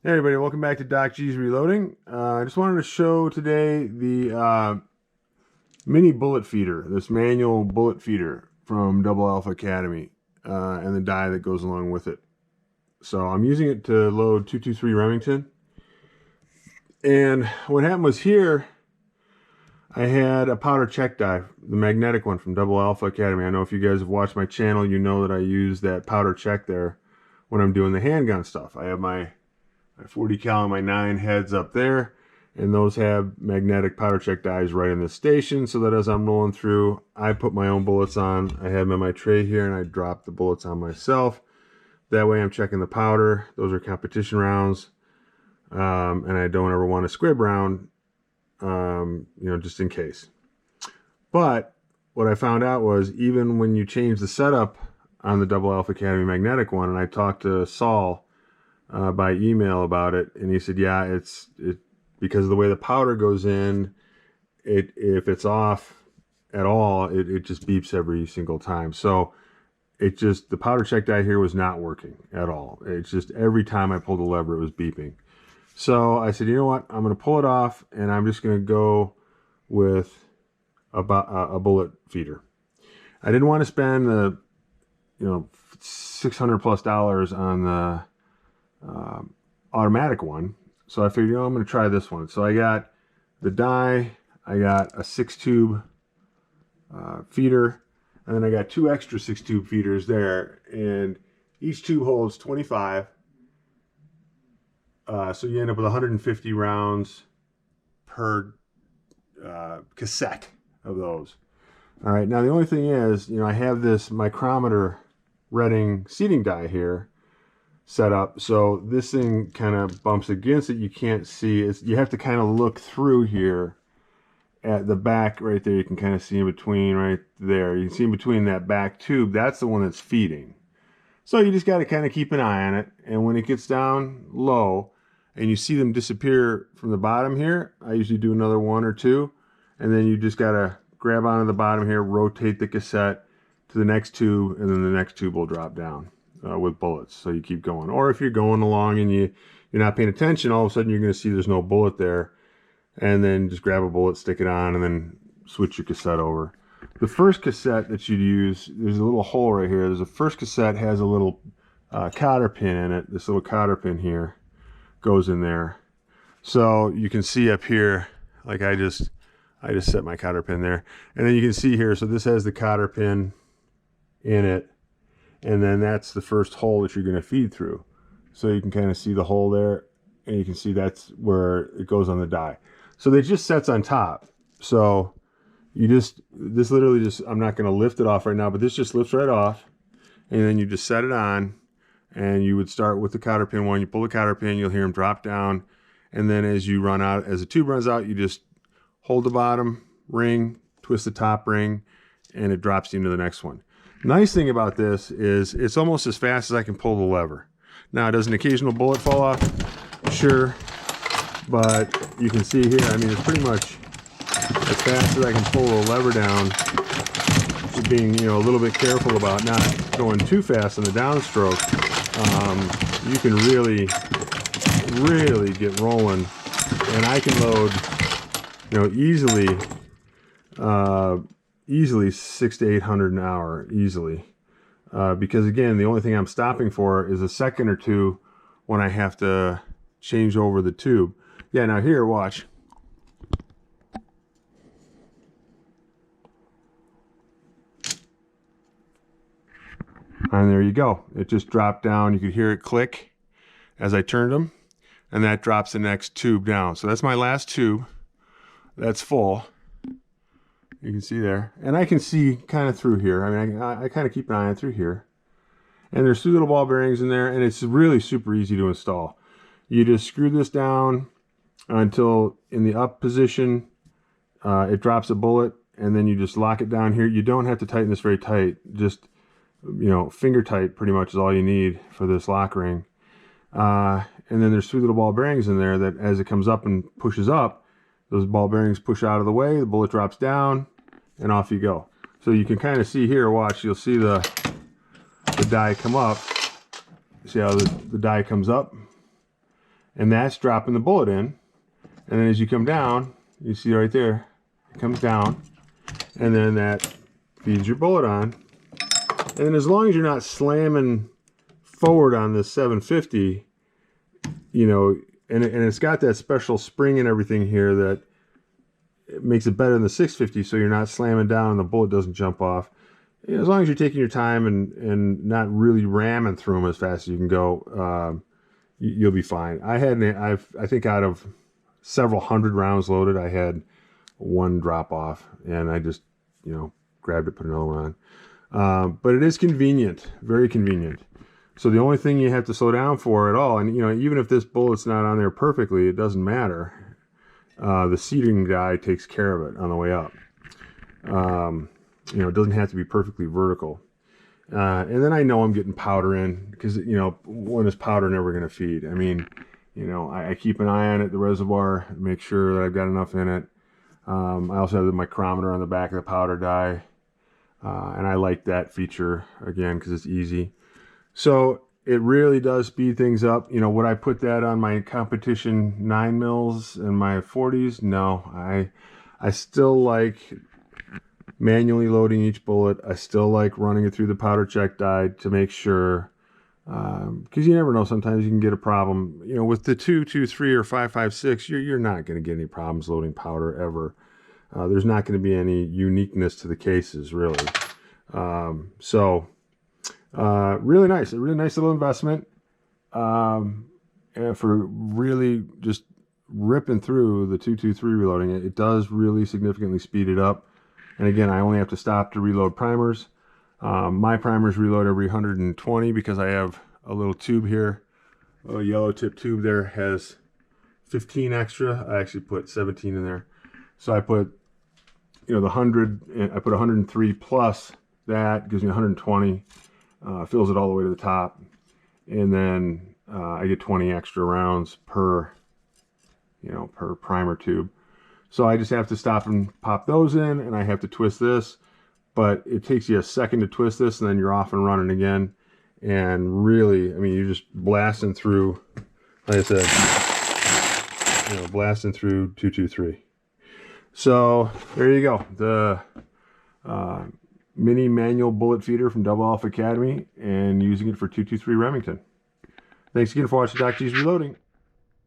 Hey everybody, welcome back to Doc G's Reloading. I just wanted to show today the mini bullet feeder, this manual bullet feeder from Double Alpha Academy, and the die that goes along with it. So I'm using it to load 223 Remington. And what happened was here, I had a powder check die, the magnetic one from Double Alpha Academy. I know if you guys have watched my channel, you know that I use that powder check there when I'm doing the handgun stuff. I have my 40 cal and my 9 heads up there, and those have magnetic powder check dies right in the station, so that as I'm rolling through, I put my own bullets on. I have them in my tray here, and I drop the bullets on myself. That way I'm checking the powder. Those are competition rounds, and I don't ever want a squib round, just in case. But what I found out was, even when you change the setup on the Double Alpha Academy magnetic one, and I talked to Saul by email about it, and he said, yeah, it's because of the way the powder goes in, if it's off at all, it just beeps every single time. So the powder check die here was not working at all. It's just every time I pulled the lever, it was beeping. So I said, you know what, I'm going to pull it off, and I'm just going to go with a bullet feeder. I didn't want to spend the $600+ on the automatic one, so I figured, I'm going to try this one. So I got the die, I got a 6-tube feeder, and then I got 2 extra 6-tube feeders there, and each tube holds 25, so you end up with 150 rounds per cassette of those. All right, now the only thing is, I have this micrometer Reading seating die here set up, so this thing kind of bumps against it. You can't see it. You have to kind of look through here at the back right there. You can kind of see in between right there. You can see in between that back tube. That's the one that's feeding. So you just got to kind of keep an eye on it. And when it gets down low and you see them disappear from the bottom here, I usually do another 1 or 2. And then you just got to grab onto the bottom here, rotate the cassette to the next tube, and then the next tube will drop down with bullets. So you keep going. Or if you're going along and you're not paying attention, all of a sudden you're going to see there's no bullet there, and then just grab a bullet, stick it on, and then switch your cassette over. The first cassette that you'd use, there's a little hole right here. The first cassette has a little cotter pin in it. This little cotter pin here goes in there. So you can see up here, like I just set my cotter pin there, and then you can see here, so this has the cotter pin in it, and then that's the first hole that you're going to feed through. So you can kind of see the hole there, and you can see that's where it goes on the die. So it just sets on top. So this literally just, I'm not going to lift it off right now, but this just lifts right off, and then you just set it on, and you would start with the cotter pin one. You pull the cotter pin, you'll hear them drop down, and then as you run out, as the tube runs out, you just hold the bottom ring, twist the top ring, and it drops you into the next one. Nice thing about this is it's almost as fast as I can pull the lever. Now, does an occasional bullet fall off? Sure, but you can see here, I mean, it's pretty much as fast as I can pull the lever down, just being, a little bit careful about not going too fast on the downstroke. You can really get rolling, and I can load, easily 600 to 800 an hour, easily. Because again, the only thing I'm stopping for is a second or two when I have to change over the tube. Yeah, now here, watch. And there you go. It just dropped down. You could hear it click as I turned them, and that drops the next tube down. So that's my last tube. That's full. You can see there, and I can see kind of through here. I mean, I kind of keep an eye on through here, and there's 2 little ball bearings in there, and it's really super easy to install. You just screw this down until in the up position it drops a bullet, and then you just lock it down here. You don't have to tighten this very tight. Just finger tight pretty much is all you need for this lock ring. And then there's 3 little ball bearings in there that as it comes up and pushes up, those ball bearings push out of the way, the bullet drops down, and off you go. So you can kind of see here, watch, you'll see the die come up. See how the die comes up? and that's dropping the bullet in. And then as you come down, you see right there, it comes down, and then that feeds your bullet on. And then as long as you're not slamming forward on this 750, you know, and it's got that special spring and everything here that it makes it better than the 650, so you're not slamming down and the bullet doesn't jump off. You know, as long as you're taking your time and not really ramming through them as fast as you can go, you'll be fine. I think out of several hundred rounds loaded, I had one drop off, and I just, you know, grabbed it, put another one on. But it is convenient, very convenient. So the only thing you have to slow down for at all, and you know, even if this bullet's not on there perfectly, it doesn't matter. The seating guy takes care of it on the way up. You know, it doesn't have to be perfectly vertical. And then I know I'm getting powder in, because, you know, when is powder never going to feed? I mean, you know, I keep an eye on it, the reservoir, make sure that I've got enough in it. I also have the micrometer on the back of the powder die. And I like that feature, again, because it's easy. So it really does speed things up. You know, would I put that on my competition 9 mils and my 40s? No, I still like manually loading each bullet. I still like running it through the powder check die to make sure, because you never know, sometimes you can get a problem. You know, with the 223 or 556, you're not going to get any problems loading powder ever. There's not going to be any uniqueness to the cases, really. Really nice, a really nice little investment, for really just ripping through the 223 reloading. It does really significantly speed it up. And again, I only have to stop to reload primers. My primers reload every 120 because I have a little tube here. A yellow tip tube there has 15 extra. I actually put 17 in there. So I put, you know, the 100, and I put 103 plus that, gives me 120. Fills it all the way to the top. And then I get 20 extra rounds per, you know, per primer tube. So I just have to stop and pop those in, and I have to twist this, but it takes you a second to twist this, and then you're off and running again. And really, I mean, you're just blasting through, like I said, you know, blasting through 223. So there you go, the mini manual bullet feeder from Double Alpha Academy, and using it for 223 Remington. Thanks again for watching Doc G's Reloading.